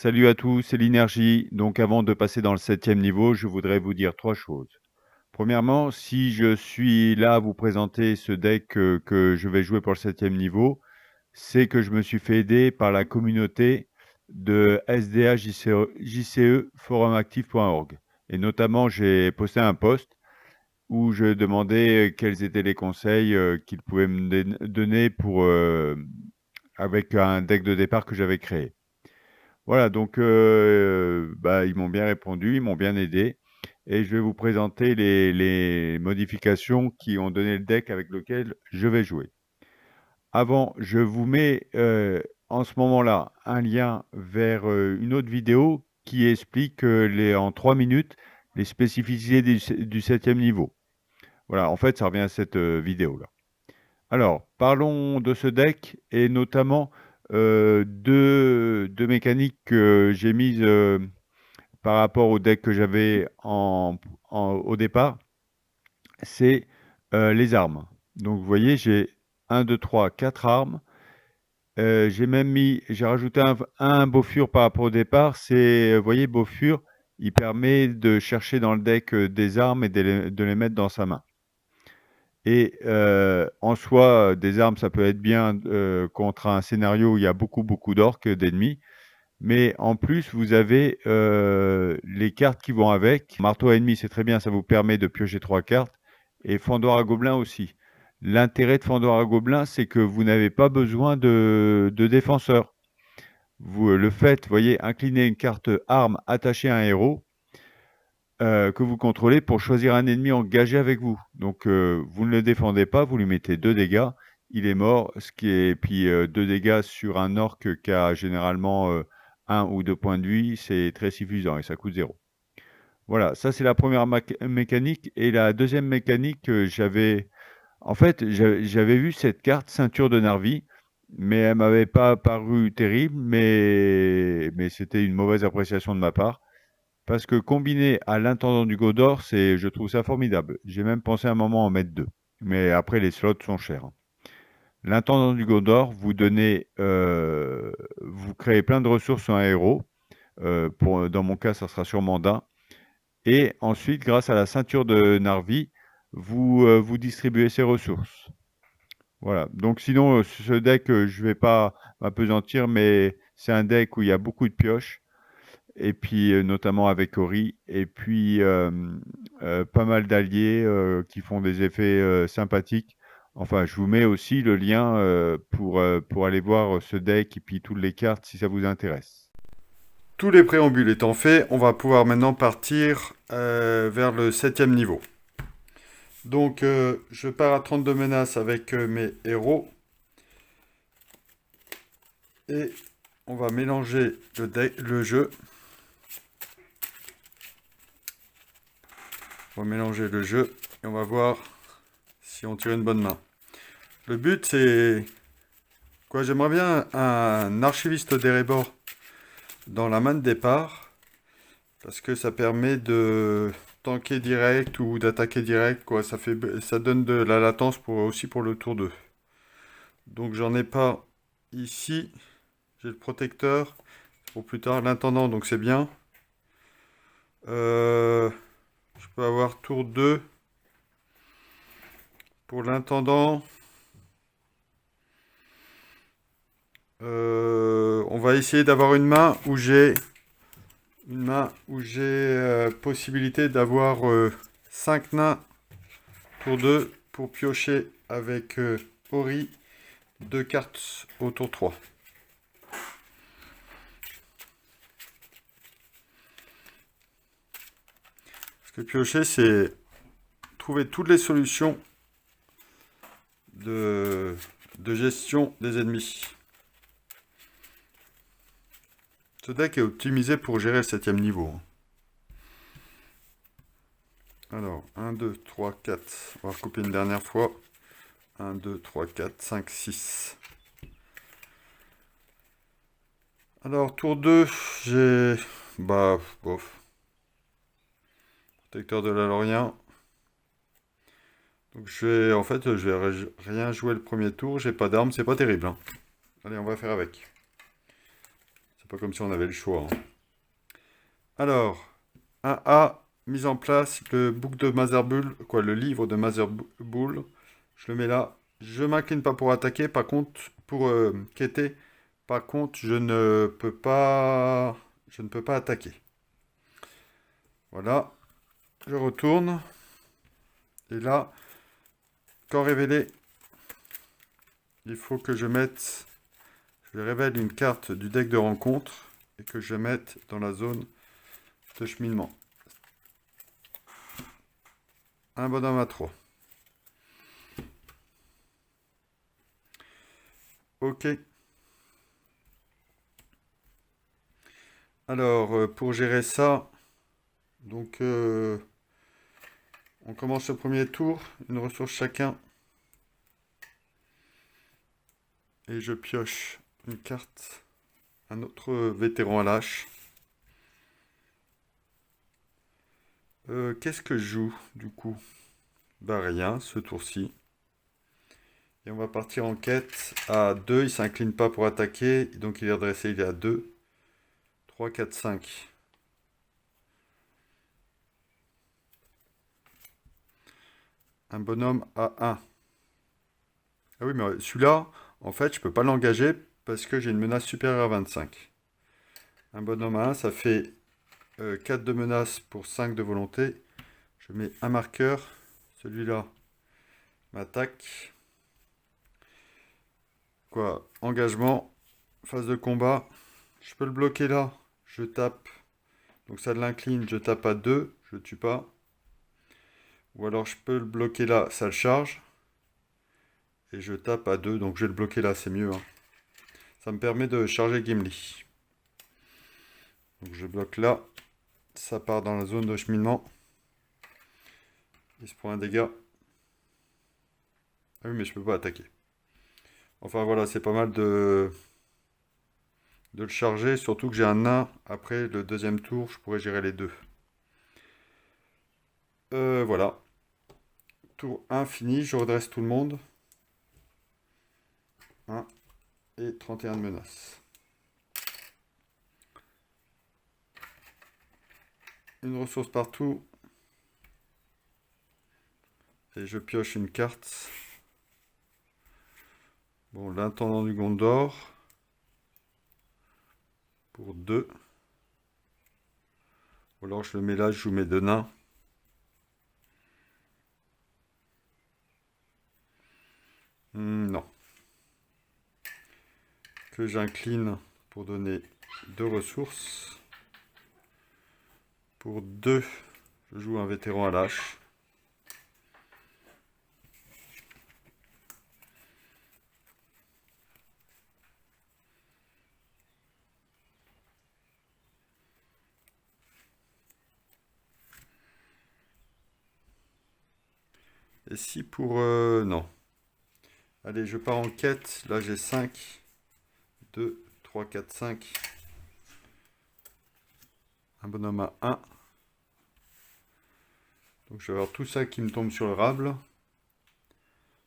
Salut à tous, c'est l'Énergie. Donc avant de passer dans le 7e niveau, je voudrais vous dire 3 choses. Premièrement, si je suis là à vous présenter ce deck que je vais jouer pour le 7e niveau, c'est que je me suis fait aider par la communauté de SDA JCE forumactive.org. Et notamment, j'ai posté un post où je demandais quels étaient les conseils qu'ils pouvaient me donner avec un deck de départ que j'avais créé. Voilà, donc ils m'ont bien répondu, ils m'ont bien aidé et je vais vous présenter les modifications qui ont donné le deck avec lequel je vais jouer. Avant, je vous mets en ce moment-là un lien vers une autre vidéo qui explique en 3 minutes les spécificités du 7e niveau. Voilà, en fait, ça revient à cette vidéo-là. Alors, parlons de ce deck et notamment deux mécaniques que j'ai mises par rapport au deck que j'avais au départ. C'est les armes. Donc, vous voyez, j'ai 1, 2, 3, 4 armes. J'ai rajouté un Bofur par rapport au départ. Vous voyez, Bofur, il permet de chercher dans le deck des armes et de les mettre dans sa main. Et en soi, des armes, ça peut être bien contre un scénario où il y a beaucoup d'orques, d'ennemis. Mais en plus, vous avez les cartes qui vont avec. Marteau à ennemi, c'est très bien, ça vous permet de piocher 3 cartes. Et Fandor à Gobelin aussi. L'intérêt de Fandor à Gobelin, c'est que vous n'avez pas besoin de défenseur. Le fait, vous voyez, incliner une carte arme attachée à un héros, que vous contrôlez pour choisir un ennemi engagé avec vous. Donc, vous ne le défendez pas, vous lui mettez 2 dégâts, il est mort, puis 2 dégâts sur un orc qui a généralement 1 ou 2 points de vie, c'est très suffisant et ça coûte 0. Voilà, ça c'est la première mécanique. Et la deuxième mécanique, en fait, j'avais vu cette carte, Ceinture de Narvi, mais elle m'avait pas paru terrible, mais c'était une mauvaise appréciation de ma part. Parce que combiné à l'intendant du Godor, je trouve ça formidable. J'ai même pensé à un moment en mettre 2. Mais après, les slots sont chers, hein. L'intendant du Godor, vous créez plein de ressources sur un héros. Dans mon cas, ça sera sur mandat. Et ensuite, grâce à la ceinture de Narvi, vous distribuez ces ressources. Voilà. Donc sinon, ce deck, je vais pas m'apesantir, mais c'est un deck où il y a beaucoup de pioches. Et puis notamment avec Ori, et puis pas mal d'alliés qui font des effets sympathiques. Enfin, je vous mets aussi le lien pour aller voir ce deck et puis toutes les cartes si ça vous intéresse. Tous les préambules étant faits, on va pouvoir maintenant partir vers le 7e niveau. Donc, je pars à 32 menaces avec mes héros. Et on va mélanger le jeu. On va mélanger le jeu et on va voir si on tire une bonne main. Le but, c'est... Quoi, j'aimerais bien un archiviste d'Erebor dans la main de départ. Parce que ça permet de tanker direct ou d'attaquer direct, quoi. Ça donne de la latence aussi pour le tour 2. Donc j'en ai pas ici. J'ai le protecteur pour plus tard. L'intendant, donc c'est bien. Je peux avoir tour 2 pour l'intendant. On va essayer d'avoir une main où j'ai possibilité d'avoir 5 nains tour 2 pour piocher avec Ori 2 cartes au tour 3. Parce que piocher, c'est trouver toutes les solutions de gestion des ennemis. Ce deck est optimisé pour gérer le 7e niveau. Alors, 1, 2, 3, 4. On va recouper une dernière fois. 1, 2, 3, 4, 5, 6. Alors, tour 2, j'ai... bof. Protecteur de la Lorient. Donc, je vais rien jouer le premier tour. J'ai pas d'armes, c'est pas terrible, hein. Allez, on va faire avec. Ça C'est pas comme si on avait le choix, hein. Alors, 1A, mise en place, le book de Motherbull, quoi, le livre de Motherbull. Je le mets là. Je m'incline pas pour attaquer, par contre, pour quêter. Par contre, je ne peux pas attaquer. Voilà. Je retourne. Et là, quand révélé, il faut que je révèle une carte du deck de rencontre et que je mette dans la zone de cheminement. Un bonhomme à 3. Ok. Alors, pour gérer ça, donc on commence le premier tour, une ressource chacun. Et je pioche une carte, un autre vétéran à l'âge. Qu'est-ce que je joue du coup? Bah rien, ce tour-ci. Et on va partir en quête à 2, il s'incline pas pour attaquer, donc il est redressé, il est à 2. 3, 4, 5. Un bonhomme à 1. Ah oui, mais celui-là, en fait, je peux pas l'engager parce que j'ai une menace supérieure à 25. Un bonhomme à 1, ça fait 4 de menace pour 5 de volonté. Je mets un marqueur. Celui-là m'attaque. Quoi? Engagement. Phase de combat. Je peux le bloquer là. Je tape. Donc ça l'incline. Je tape à 2. Je ne tue pas. Ou alors je peux le bloquer là. Ça le charge. Et je tape à 2. Donc je vais le bloquer là. C'est mieux, hein. Ça me permet de charger Gimli. Donc je bloque là. Ça part dans la zone de cheminement. Il se prend un dégât. Ah oui, mais je peux pas attaquer. Enfin voilà, c'est pas mal de le charger. Surtout que j'ai un nain. Après le deuxième tour, je pourrais gérer les deux. Voilà. Tour 1 fini. Je redresse tout le monde. 1 et 31 de menace. Une ressource partout. Et je pioche une carte. Bon, l'intendant du Gondor. Pour 2. Ou alors je le mets là, je joue mes 2 nains. Non. Que j'incline pour donner 2 ressources. Pour 2, je joue un vétéran à l'âge. Et si pour... non. Allez, je pars en quête. Là, j'ai 5. 2, 3, 4, 5. Un bonhomme à 1. Donc, je vais avoir tout ça qui me tombe sur le rable.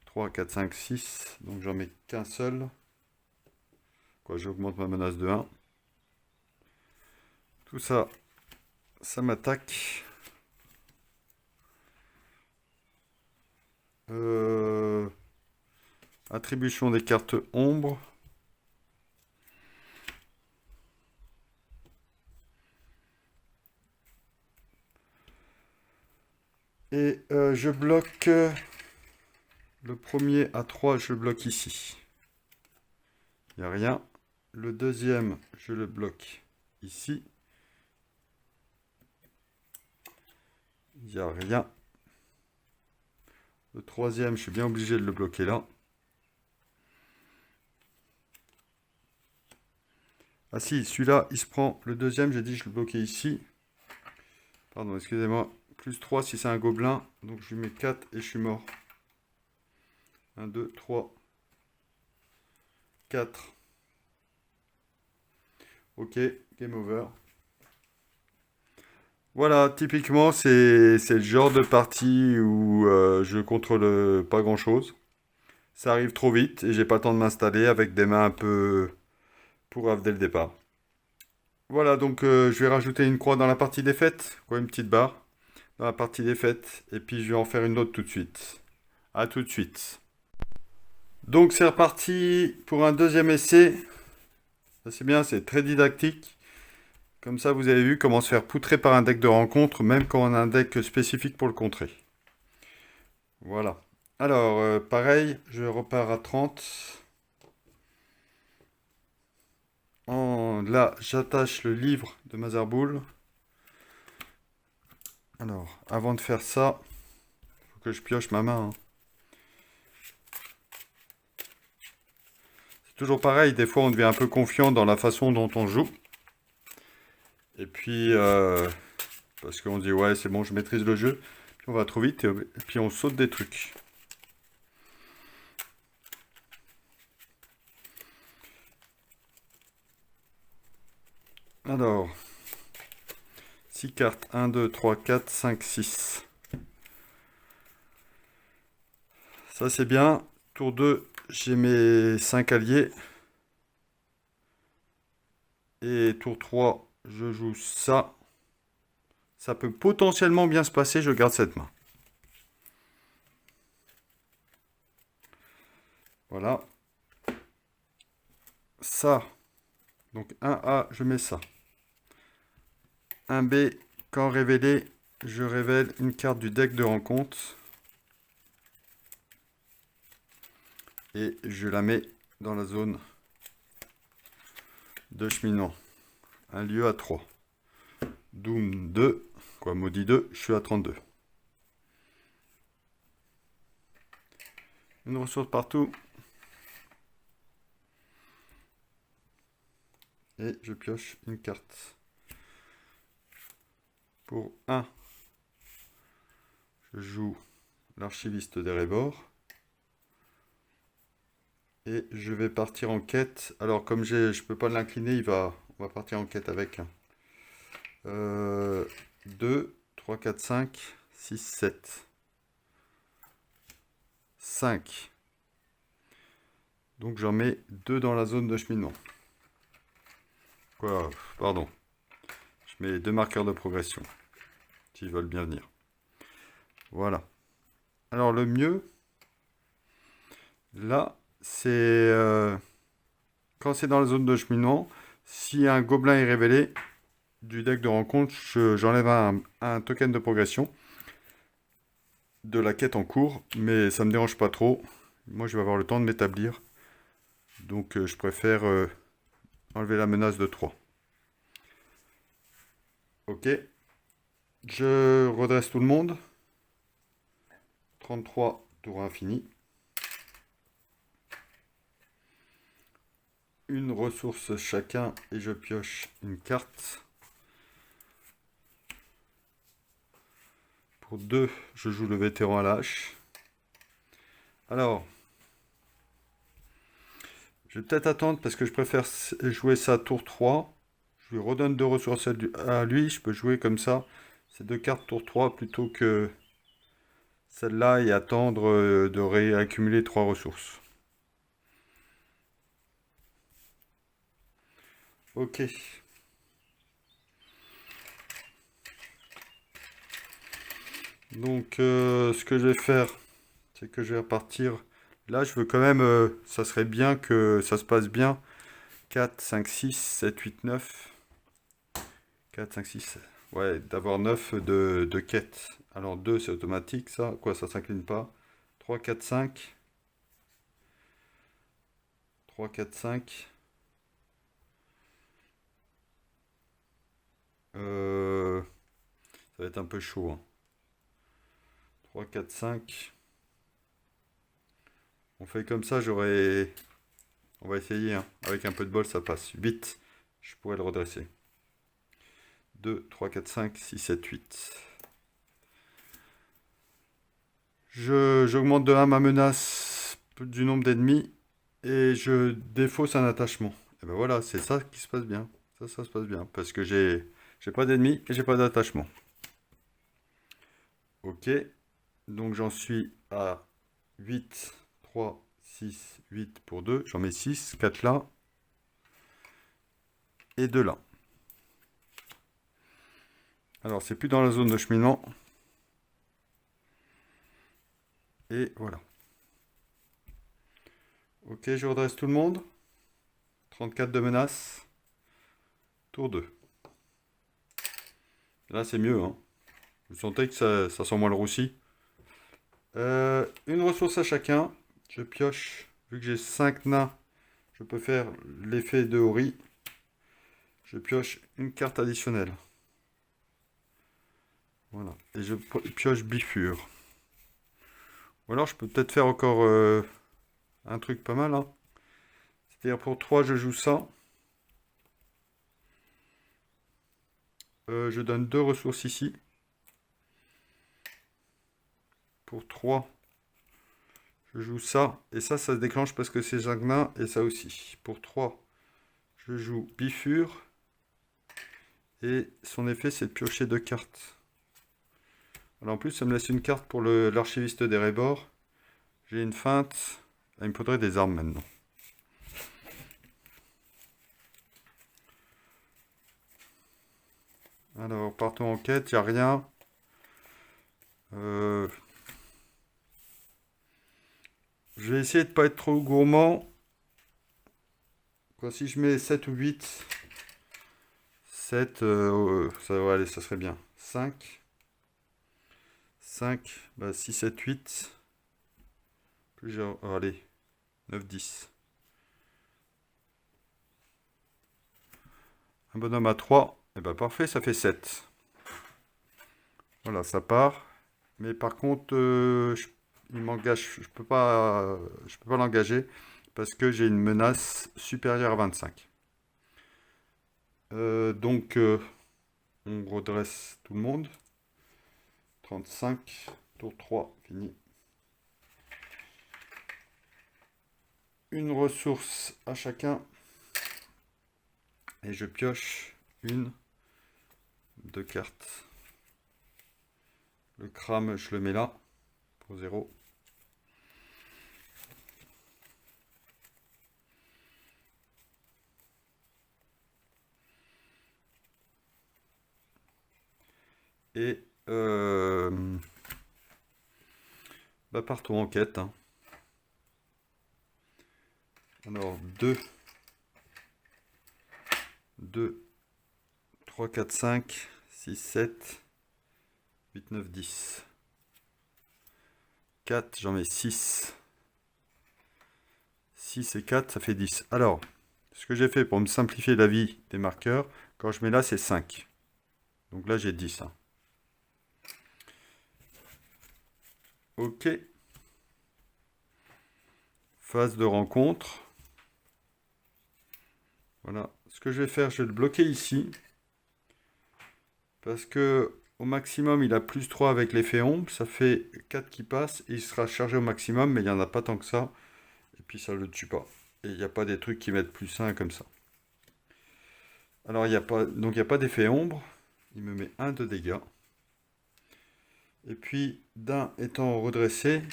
3, 4, 5, 6. Donc, j'en mets qu'un seul. Quoi, j'augmente ma menace de 1. Tout ça, ça m'attaque. Attribution des cartes ombre. Et je bloque le premier à 3, je le bloque ici. Il n'y a rien. Le deuxième, je le bloque ici. Il n'y a rien. Le troisième, je suis bien obligé de le bloquer là. Ah si, celui-là, il se prend. Le deuxième, j'ai dit je le bloquais ici. Pardon, excusez-moi. Plus 3 si c'est un gobelin. Donc je lui mets 4 et je suis mort. 1, 2, 3, 4. Ok, game over. Voilà, typiquement, c'est le genre de partie où je contrôle pas grand-chose. Ça arrive trop vite et j'ai pas le temps de m'installer avec des mains un peu pourraves dès le départ. Voilà, donc je vais rajouter une croix dans la partie défaite, quoi, une petite barre dans la partie défaite, et puis je vais en faire une autre tout de suite. À tout de suite. Donc c'est reparti pour un deuxième essai. Ça c'est bien, c'est très didactique. Comme ça, vous avez vu comment se faire poutrer par un deck de rencontre, même quand on a un deck spécifique pour le contrer. Voilà. Alors, pareil, je repars à 30. Là, j'attache le livre de Mazarboul. Alors, avant de faire ça, faut que je pioche ma main, hein. C'est toujours pareil, des fois on devient un peu confiant dans la façon dont on joue. Et puis, parce qu'on se dit, ouais, c'est bon, je maîtrise le jeu. Puis on va trop vite et puis on saute des trucs. Alors, 6 cartes. 1, 2, 3, 4, 5, 6. Ça, c'est bien. Tour 2, j'ai mes 5 alliés. Et tour 3, je joue ça. Ça peut potentiellement bien se passer, je garde cette main. Voilà. Ça. Donc 1A, je mets ça. 1B, quand révélé, je révèle une carte du deck de rencontre. Et je la mets dans la zone de cheminement. Un lieu à 3. Doom 2, quoi, maudit 2, je suis à 32. Une ressource partout. Et je pioche une carte. Pour 1, je joue l'archiviste d'Erebor. Et je vais partir en quête. Alors comme je peux pas l'incliner, on va partir en quête avec 2, 3, 4, 5, 6, 7. 5. Donc j'en mets 2 dans la zone de cheminement. Quoi, pardon. Je mets 2 marqueurs de progression. S'ils veulent bien venir. Voilà. Alors le mieux, là, c'est quand c'est dans la zone de cheminement, si un gobelin est révélé du deck de rencontre, j'enlève un token de progression de la quête en cours, mais ça me dérange pas trop. Moi, je vais avoir le temps de m'établir. Donc, je préfère enlever la menace de 3. Ok. Je redresse tout le monde. 33, tour infini. Une ressource chacun et je pioche une carte. Pour 2, je joue le vétéran à la hache. Alors, je vais peut-être attendre parce que je préfère jouer ça tour 3. Je lui redonne 2 ressources à lui. Je peux jouer comme ça. Ces 2 cartes tour 3 plutôt que celle-là et attendre de réaccumuler 3 ressources. Ok. Donc ce que je vais faire, c'est que je vais repartir. Là, je veux quand même, ça serait bien que ça se passe bien. 4, 5, 6, 7, 8, 9. 4, 5, 6. Ouais, d'avoir 9 de quêtes. Alors 2, c'est automatique, ça. Quoi, ça s'incline pas. 3, 4, 5. 3, 4, 5. Ça va être un peu chaud, hein. 3, 4, 5. On fait comme ça, j'aurais... On va essayer, hein. Avec un peu de bol, ça passe. 8, je pourrais le redresser. 2, 3, 4, 5, 6, 7, 8. J'augmente de 1 ma menace du nombre d'ennemis et je défausse un attachement. Et ben voilà, c'est ça qui se passe bien. Ça se passe bien parce que j'ai pas d'ennemis et j'ai pas d'attachement. Ok, donc j'en suis à 8, 3, 6, 8 pour 2. J'en mets 6, 4 là et 2 là. Alors, c'est plus dans la zone de cheminement. Et voilà. Ok, je redresse tout le monde. 34 de menace. Tour 2. Là, c'est mieux, hein. Vous sentez que ça sent moins le roussi. Une ressource à chacun. Je pioche. Vu que j'ai 5 nains, je peux faire l'effet de Ori. Je pioche une carte additionnelle. Voilà. Et je pioche Bifure. Ou alors, je peux peut-être faire encore un truc pas mal, hein. C'est-à-dire pour 3, je joue ça. Je donne 2 ressources ici. Pour 3, je joue ça. Et ça se déclenche parce que c'est Jagna. Et ça aussi. Pour 3, je joue Bifure. Et son effet, c'est de piocher 2 cartes. Alors en plus, ça me laisse une carte pour l'archiviste des Rébors. J'ai une feinte. Il me faudrait des armes maintenant. Alors, partons en quête. Il n'y a rien. Je vais essayer de pas être trop gourmand. Quoi, si je mets 7 ou 8, 7, ça va aller, ça serait bien. 5, 5, bah 6, 7, 8. Plus j'ai, allez, 9, 10. Un bonhomme à 3, et bah parfait, ça fait 7. Voilà, ça part. Mais par contre, il m'engage, je peux pas l'engager parce que j'ai une menace supérieure à 25. Donc, on redresse tout le monde. 35, tour 3, fini. Une ressource à chacun. Et je pioche une, 2 cartes. Le crame, je le mets là, pour 0. Et bah partons en quête, hein. Alors 2, 3, 4, 5, 6, 7, 8, 9, 10. 4, j'en mets 6. 6 et 4, ça fait 10. Alors, ce que j'ai fait pour me simplifier la vie des marqueurs, quand je mets là, c'est 5. Donc là, j'ai 10. Hein. Ok. Phase de rencontre. Voilà. Ce que je vais faire, je vais le bloquer ici. Parce que au maximum, il a plus 3 avec l'effet ombre. Ça fait 4 qui passent. Et il sera chargé au maximum, mais il n'y en a pas tant que ça. Et puis ça ne le tue pas. Et il n'y a pas des trucs qui mettent plus 1 comme ça. Alors, il n'y a pas, donc il n'y a pas d'effet ombre. Il me met 1 de dégâts. Et puis, d'un étant redressé,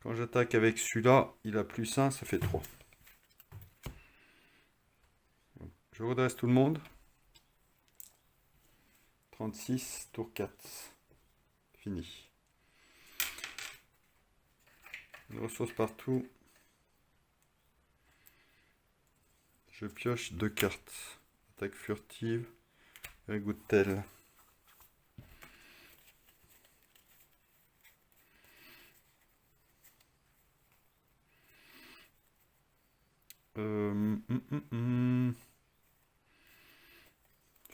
quand j'attaque avec celui-là, il a plus 1, ça fait 3. Je redresse tout le monde. 36, tour 4. Fini. Une ressource partout. Je pioche 2 cartes. Attaque furtive et Goûtel.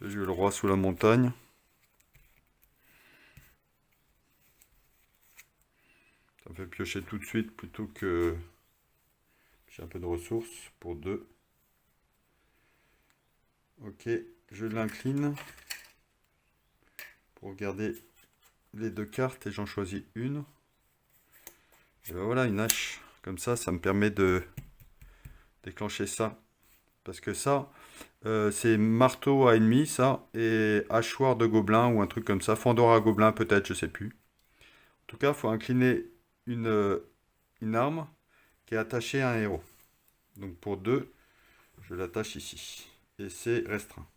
J'ai joué le roi sous la montagne. Ça me fait piocher tout de suite plutôt que... J'ai un peu de ressources pour 2. Ok, je l'incline pour regarder les 2 cartes et j'en choisis une. Et ben voilà, une hache. Comme ça me permet de déclencher ça. Parce que ça, c'est marteau à ennemi, ça, et hachoir de gobelin ou un truc comme ça. Fendor à gobelin, peut-être, je sais plus. En tout cas, il faut incliner une arme qui est attachée à un héros. Donc pour 2, je l'attache ici. Et c'est restreint.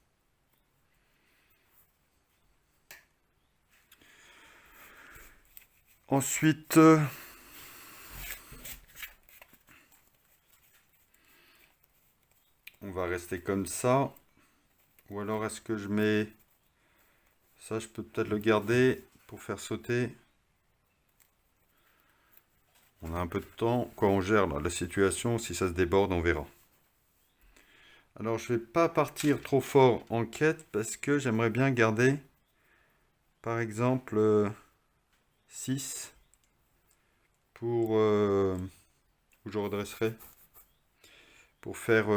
Ensuite, on va rester comme ça. Ou alors est-ce que je mets... Ça, je peux peut-être le garder pour faire sauter. On a un peu de temps. Quoi, on gère là, la situation. Si ça se déborde, on verra. Alors, je vais pas partir trop fort en quête parce que j'aimerais bien garder, par exemple, 6 pour... où je redresserai pour faire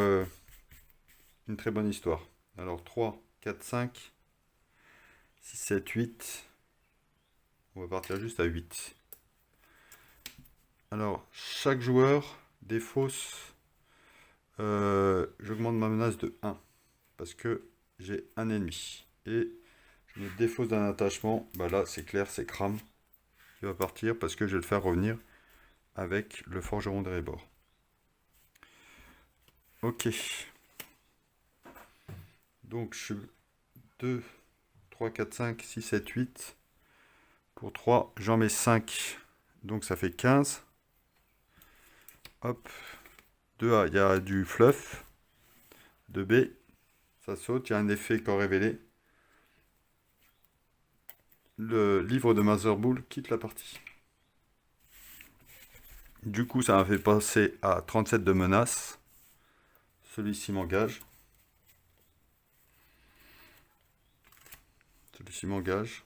une très bonne histoire. Alors, 3, 4, 5, 6, 7, 8. On va partir juste à 8. Alors, chaque joueur défausse. J'augmente ma menace de 1 parce que j'ai un ennemi. Et je me défausse d'un attachement. Bah là, c'est clair, c'est Cram qui va partir parce que je vais le faire revenir avec le forgeron d'Erebor. Ok. Donc, je 2, 3, 4, 5, 6, 7, 8. Pour 3, j'en mets 5. Donc, ça fait 15. Hop. 2A, il y a du fluff. 2B, ça saute. Il y a un effet corps révélé. Le livre de Motherbull quitte la partie. Du coup, ça m'a fait passer à 37 de menaces. Celui-ci m'engage. Celui-ci m'engage.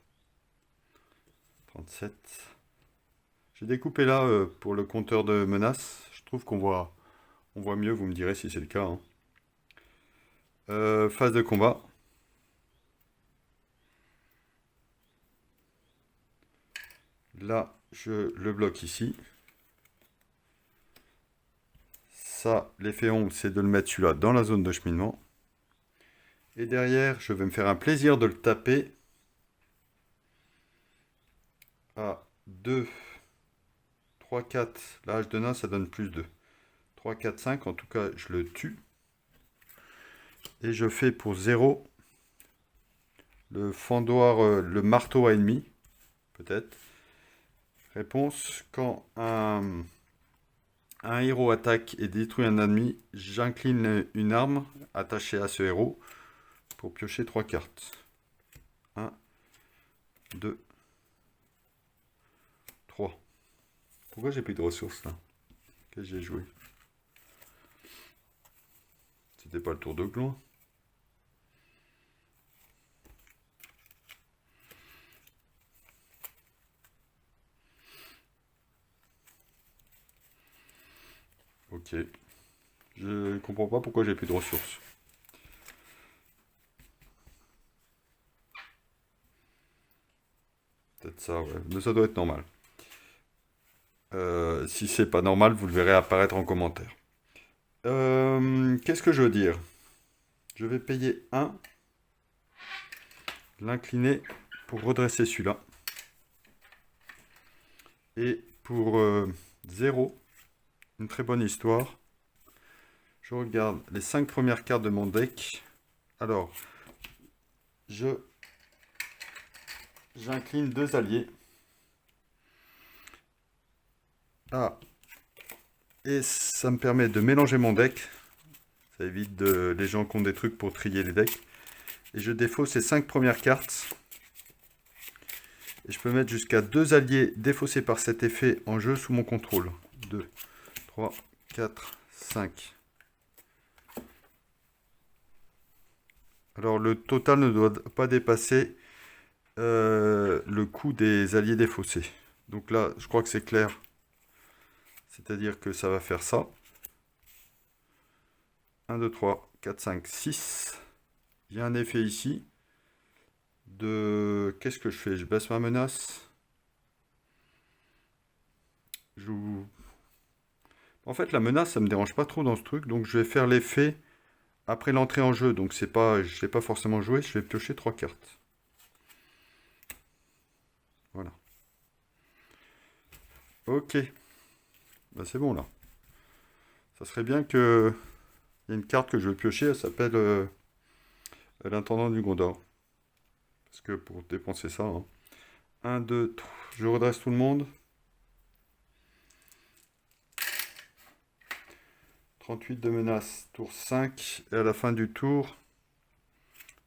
37. J'ai découpé là pour le compteur de menaces. Je trouve qu'on voit mieux. Vous me direz si c'est le cas. Hein. Phase de combat. Là, je le bloque ici. Ça, l'effet ombre, c'est de le mettre celui-là dans la zone de cheminement. Et derrière, je vais me faire un plaisir de le taper à 2, 3, 4. Là, H de nain, ça donne plus 2. 3, 4, 5. En tout cas, je le tue. Et je fais pour 0 le fendoir, le marteau à ennemi. Peut-être. Réponse, quand un héros attaque et détruit un ennemi, j'incline une arme attachée à ce héros pour piocher 3 cartes. 1, 2, 3. Pourquoi j'ai plus de ressources là? Qu'est-ce que j'ai joué? C'était pas le tour de clan. Ok. Je comprends pas pourquoi j'ai plus de ressources. Peut-être ça, ouais. Mais ça doit être normal. Si c'est pas normal, vous le verrez apparaître en commentaire. Qu'est-ce que je veux dire? Je vais payer 1, l'incliner pour redresser celui-là. Et pour 0, une très bonne histoire. Je regarde les 5 premières cartes de mon deck. Alors, j'incline 2 alliés. Ah. Et ça me permet de mélanger mon deck. Ça évite les gens qui ont des trucs pour trier les decks. Et je défausse ces 5 premières cartes. Et je peux mettre jusqu'à 2 alliés défaussés par cet effet en jeu sous mon contrôle. 2, 3, 4, 5. Alors le total ne doit pas dépasser le coût des alliés défaussés. Donc là, je crois que c'est clair. C'est-à-dire que ça va faire ça. 1, 2, 3, 4, 5, 6. Il y a un effet ici. Qu'est-ce que je fais? Je baisse ma menace. En fait, la menace, ça me dérange pas trop dans ce truc. Donc je vais faire l'effet après l'entrée en jeu. Donc je ne l'ai pas forcément joué. Je vais piocher 3 cartes. Voilà. Ok. Bah, c'est bon là. Ça serait bien que... Il y a une carte que je veux piocher. Elle s'appelle l'intendant du Gondor. Parce que pour dépenser ça... 1, 2, Je redresse tout le monde. 38 de menace, tour 5. Et à la fin du tour,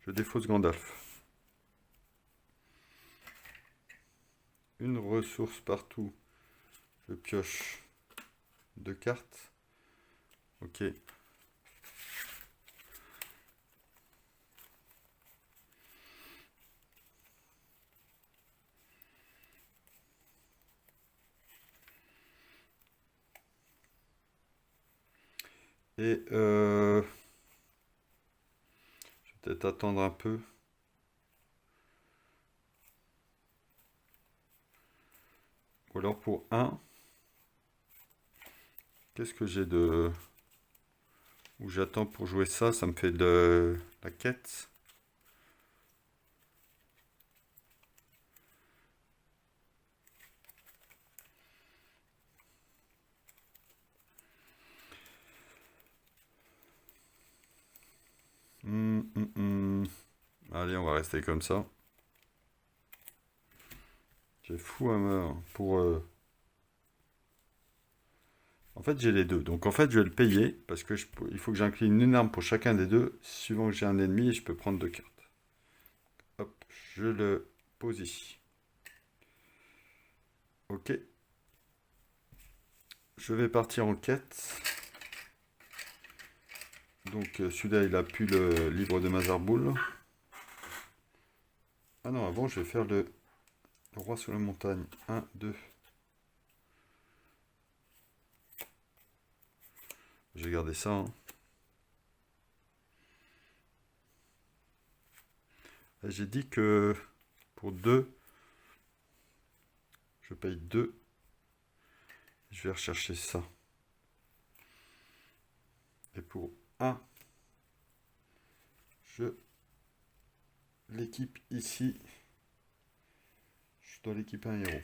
je défausse Gandalf. Une ressource partout. Je pioche 2 cartes. Ok. Et je vais peut-être attendre un peu. Ou alors pour 1. Qu'est-ce que j'ai de... Où j'attends pour jouer ça, ça me fait de la quête. Allez, on va rester comme ça. J'ai fou hammer pour... En fait, j'ai les deux. Donc, en fait, je vais le payer parce que il faut que j'incline une arme pour chacun des deux. Suivant que j'ai un ennemi, je peux prendre 2 cartes. Hop, je le pose ici. Ok. Je vais partir en quête. Donc, celui-là, il a plus le livre de Mazarboul. Ah non, avant, je vais faire le roi sur la montagne. 1, 2. Je vais garder ça. J'ai dit que pour 2, je paye 2. Je vais rechercher ça. Et pour 1, je l'équipe ici. Je dois l'équiper un héros.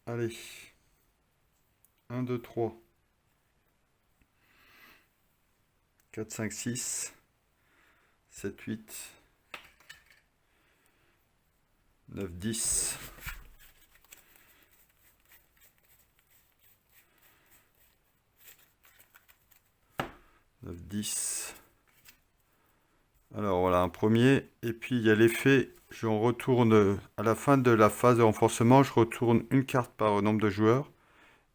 Allez. 1, 2, 3. 4, 5, 6. 7, 8. 9, 10. 9, 10. Alors voilà, un premier. Et puis il y a l'effet, je retourne à la fin de la phase de renforcement, je retourne une carte par nombre de joueurs.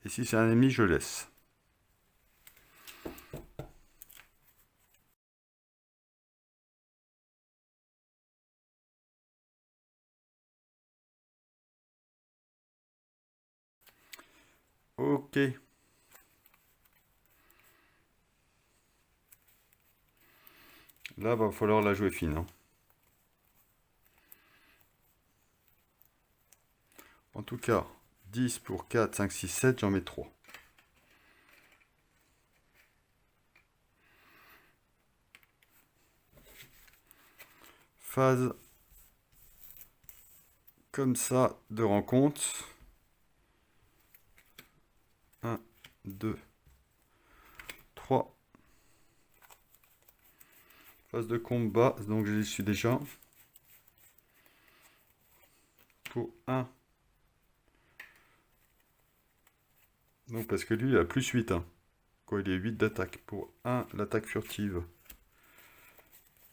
Et si c'est un ennemi, je laisse. Ok. Là, va falloir la jouer fine, hein. En tout cas, 10 pour 4, 5, 6, 7, j'en mets 3. Phase comme ça de rencontre. 1, 2, 3. Phase de combat, donc je les suis déjà. Pour 1. Donc parce que lui, il a plus 8. Hein. Quoi, il est 8 d'attaque. Pour 1, l'attaque furtive.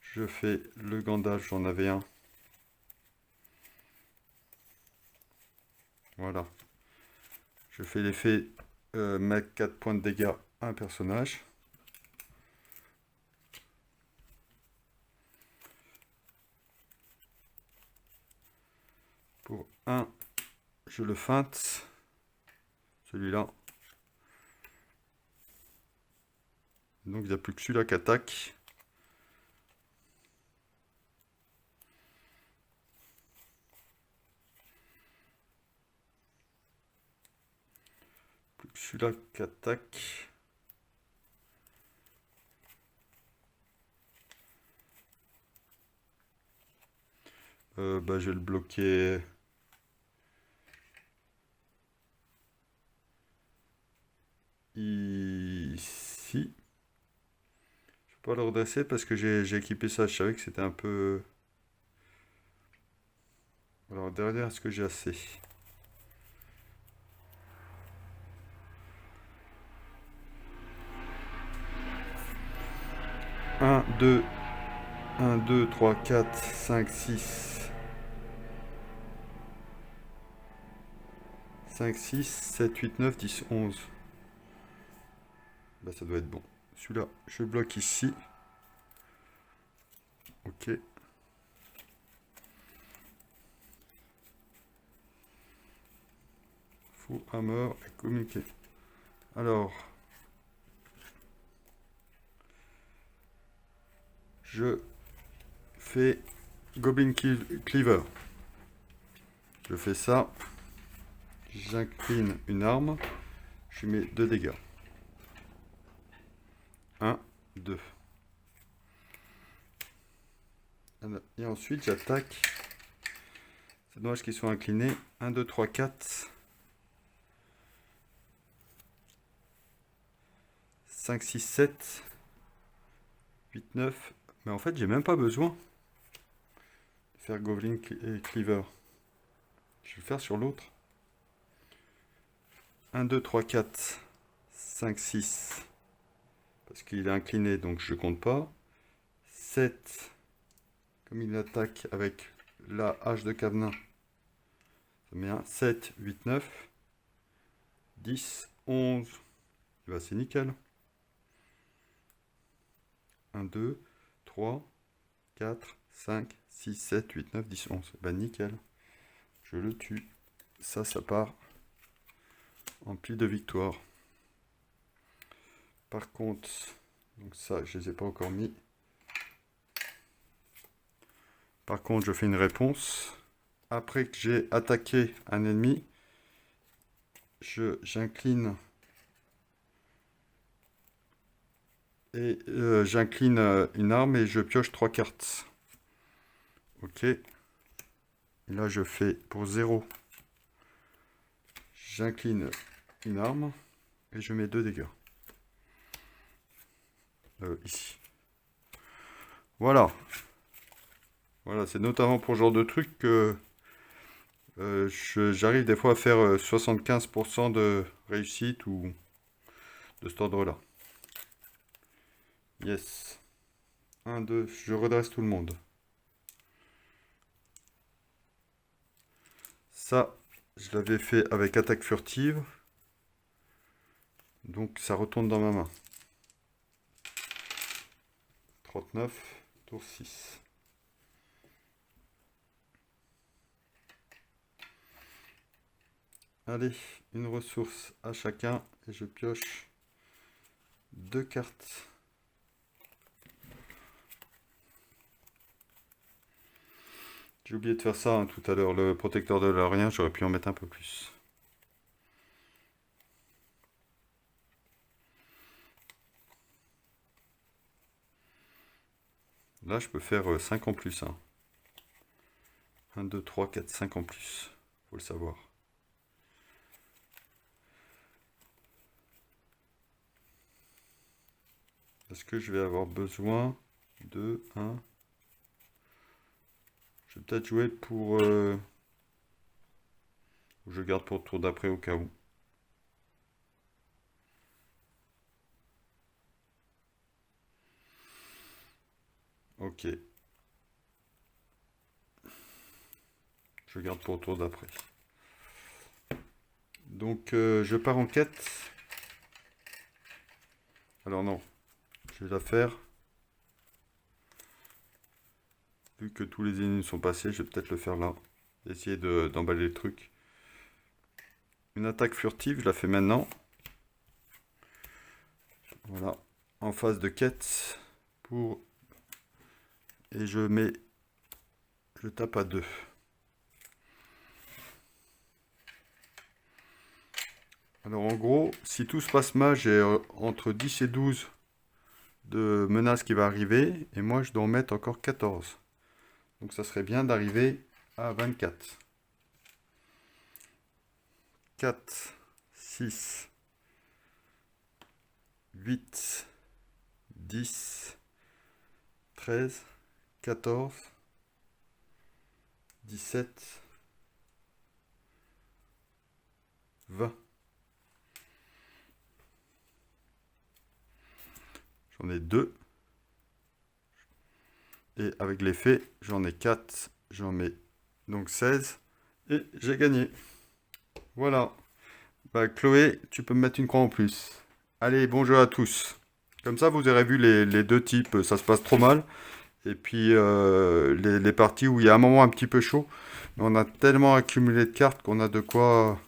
Je fais le Gandalf, j'en avais un. Voilà. Je fais l'effet mettre 4 points de dégâts à un personnage. Pour 1, je le feinte. Celui-là. Donc il n'y a plus que celui-là qui attaque. Plus que celui-là qui attaque. Bah, je vais le bloquer. Ici. Je peux pas le redresser parce que j'ai équipé ça. Je savais que c'était un peu... Alors derrière, est-ce que j'ai assez? Un, deux, 1, 2, 3, 4, 5, 6. 5, 6, 7, 8, 9, 10, 11. Bah, ça doit être bon. Celui-là, je bloque ici. Ok. Full hammer et communiquer. Alors, je fais Goblin Cleaver. Je fais ça. J'incline une arme. Je mets 2 dégâts. 1, 2. Et ensuite, j'attaque. C'est dommage qu'ils soient inclinés. 1, 2, 3, 4. 5, 6, 7. 8, 9. Mais en fait, j'ai même pas besoin de faire Goblin et Cleaver. Je vais le faire sur l'autre. 1, 2, 3, 4, 5, 6. Parce qu'il est incliné, donc je compte pas. 7. Comme il attaque avec la hache de cadenas. Ça met un 7, 8, 9. 10, 11. Et bah, c'est nickel. 1, 2, 3, 4, 5, 6, 7, 8, 9, 10, 11. Bah nickel. Je le tue. Ça part en pile de victoire. Par contre, donc ça, je les ai pas encore mis. Par contre, je fais une réponse. Après que j'ai attaqué un ennemi, j'incline et j'incline une arme et je pioche 3 cartes. Ok. Et là, je fais pour 0. J'incline une arme et je mets 2 dégâts. Ici. Voilà. Voilà, c'est notamment pour ce genre de truc que j'arrive des fois à faire 75% de réussite ou de cet ordre-là. Yes. 1, 2, je redresse tout le monde. Ça, je l'avais fait avec attaque furtive. Donc ça retourne dans ma main. 39, tour 6. Allez, une ressource à chacun et je pioche 2 cartes. J'ai oublié de faire ça hein, tout à l'heure, le protecteur de l'aérien, j'aurais pu en mettre un peu plus. Là, je peux faire 5 en plus. 1, 2, 3, 4, 5 en plus. Faut le savoir. Est-ce que je vais avoir besoin de 1? Je vais peut-être jouer pour... je garde pour le tour d'après au cas où. Ok. Je garde pour le tour d'après. Donc je pars en quête. Alors non. Je vais la faire. Vu que tous les ennemis sont passés, je vais peut-être le faire là. Essayer d'emballer le truc. Une attaque furtive, je la fais maintenant. Voilà. En phase de quête. Pour... Et je mets... Je tape à 2. Alors en gros, si tout se passe mal, j'ai entre 10 et 12 de menaces qui va arriver. Et moi, je dois en mettre encore 14. Donc ça serait bien d'arriver à 24. 4, 6, 8, 10, 13, 14, 17, 20. J'en ai 2. Et avec l'effet, j'en ai 4. J'en mets donc 16. Et j'ai gagné. Voilà. Bah, Chloé, tu peux me mettre une croix en plus. Allez, bon jeu à tous. Comme ça, vous aurez vu les deux types. Ça se passe trop mal. Et puis, les parties où il y a un moment un petit peu chaud. Mais on a tellement accumulé de cartes qu'on a de quoi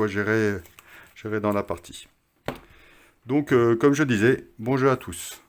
gérer dans la partie. Donc, comme je disais, bon jeu à tous.